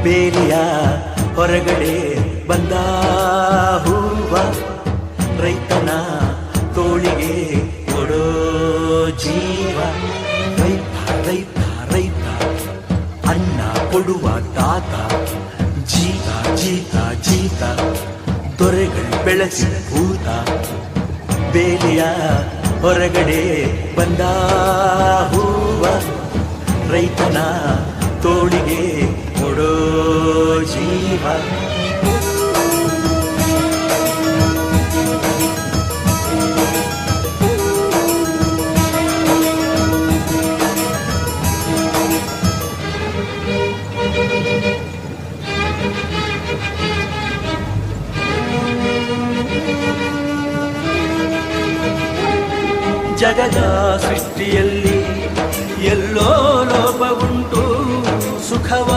ಬೇಲಿಯ ಹೊರಗಡೆ ಬಂದ ಹೂವ, ರೈತನ ತೋಳಿಗೆ ಕೊಡೋ ಜೀವ. ರೈತ ರೈತ ರೈತ ಅನ್ನ ಕೊಡುವ ತಾತ, ಜೀತ ಜೀತ ಜೀತ ದೊರೆಗಳು ಬೆಳೆಸಿದ ಭೂತ. ಬೇಲಿಯ ಹೊರಗಡೆ ಬಂದ ಹೂವ, ರೈತನ ತೋಳಿಗೆ ಕೊಡೋ ಜೀವ. ಜಗದ ಸೃಷ್ಟಿಯಲ್ಲಿ ಎಲ್ಲೋ ಲೋಪ ಉಂಟು, ಸುಖವ